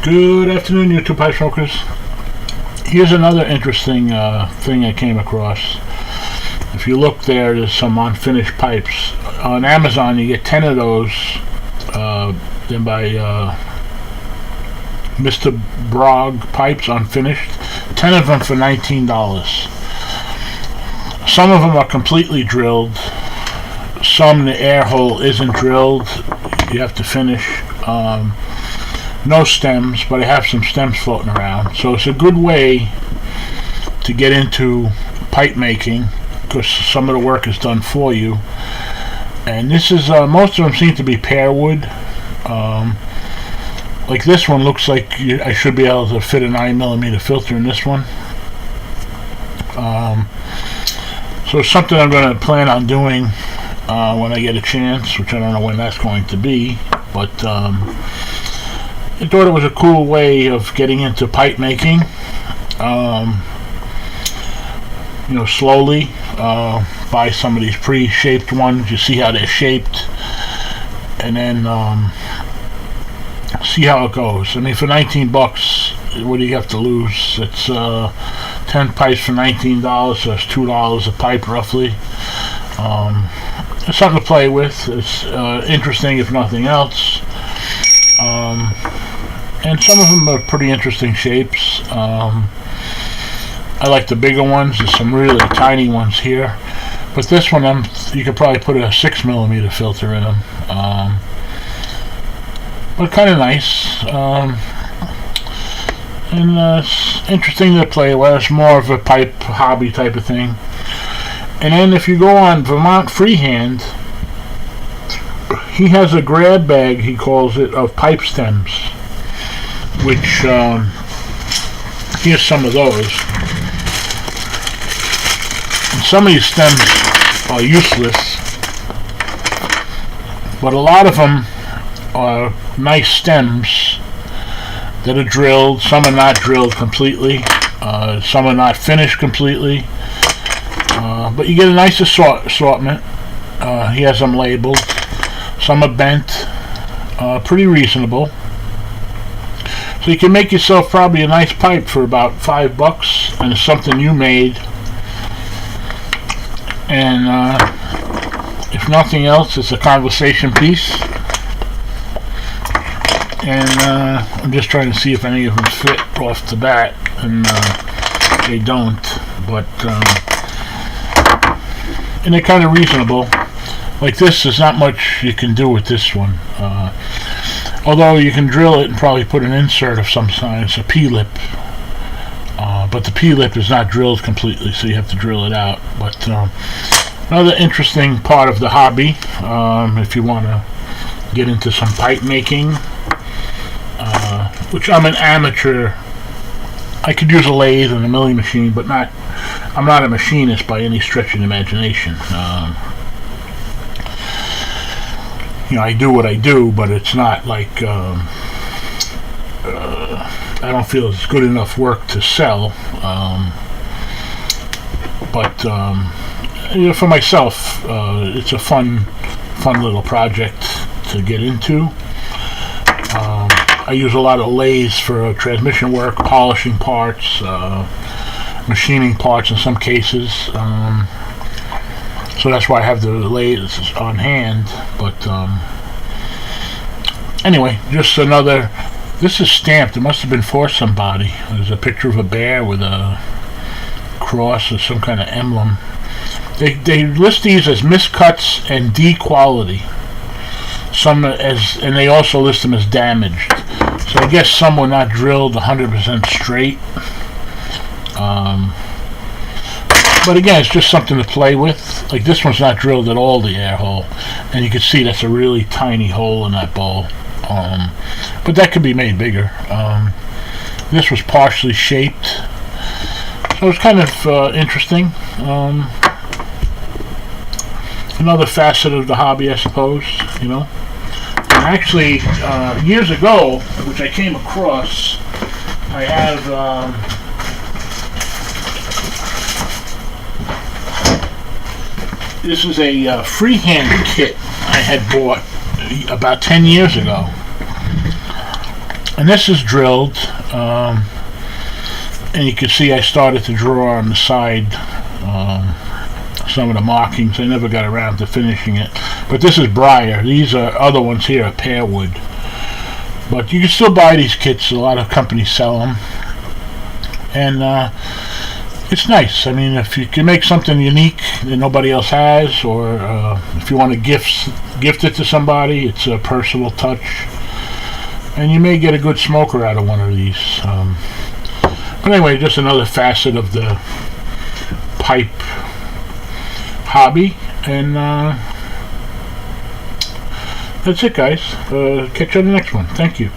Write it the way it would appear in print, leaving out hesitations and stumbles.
Good afternoon, YouTube pipe smokers. Here's another interesting thing I came across. If you look there, there's some unfinished pipes. On Amazon, you get 10 of those. They're by Mr. Brog Pipes, unfinished. 10 of them for $19. Some of them are completely drilled. Some, the air hole isn't drilled. You have to finish. No stems, but I have some stems floating around. So it's a good way to get into pipe making because some of the work is done for you. And this is, most of them seem to be pear wood. Like this one looks like I should be able to fit a 9mm filter in this one. So it's something I'm going to plan on doing when I get a chance, which I don't know when that's going to be. But I thought it was a cool way of getting into pipe making. Slowly buy some of these pre-shaped ones. You see how they're shaped, and then see how it goes. I mean, for $19, what do you have to lose? It's 10 pipes for $19, so it's $2 a pipe roughly. It's something to play with. It's interesting if nothing else. And some of them are pretty interesting shapes. I like the bigger ones. There's some really tiny ones here, but this one, you could probably put a 6mm filter in them. But kind of nice. And it's interesting to play with. It's more of a pipe hobby type of thing. And then if you go on Vermont Freehand, he has a grab bag, he calls it, of pipe stems, which here's some of those. And some of these stems are useless, but a lot of them are nice stems that are drilled. Some are not drilled completely, some are not finished completely, but you get a nice assortment. He has them labeled. Some are bent, pretty reasonable. So you can make yourself probably a nice pipe for about $5, and it's something you made. And if nothing else, it's a conversation piece. And I'm just trying to see if any of them fit off the bat, and they don't. But and they're kind of reasonable. Like this, there's not much you can do with this one. Although you can drill it and probably put an insert of some kind. It's a P-lip. But the P-lip is not drilled completely, so you have to drill it out. But another interesting part of the hobby, if you want to get into some pipe making, which I'm an amateur. I could use a lathe and a milling machine, but I'm not a machinist by any stretch of the imagination. I do what I do, but it's not like I don't feel it's good enough work to sell. But for myself, it's a fun little project to get into. I use a lot of lathes for transmission work, polishing parts, machining parts in some cases. So that's why I have the lathes on hand. But anyway, just another. This is stamped. It must have been for somebody. There's a picture of a bear with a cross or some kind of emblem. They list these as miscuts and D quality. And they also list them as damaged. So I guess some were not drilled 100% straight. But again, it's just something to play with. Like this one's not drilled at all, the air hole, and you can see that's a really tiny hole in that bowl. But that could be made bigger. This was partially shaped, so it's kind of interesting. Another facet of the hobby, I suppose. And actually, years ago, which I came across, I have. This is a freehand kit I had bought about 10 years ago. And this is drilled, and you can see I started to draw on the side some of the markings. I never got around to finishing it. But this is briar. These are other ones here are pear wood. But you can still buy these kits. A lot of companies sell them. And it's nice. I mean, if you can make something unique that nobody else has, or if you want to gift it to somebody, it's a personal touch. And you may get a good smoker out of one of these. But anyway, just another facet of the pipe hobby. And that's it, guys. Catch you on the next one. Thank you.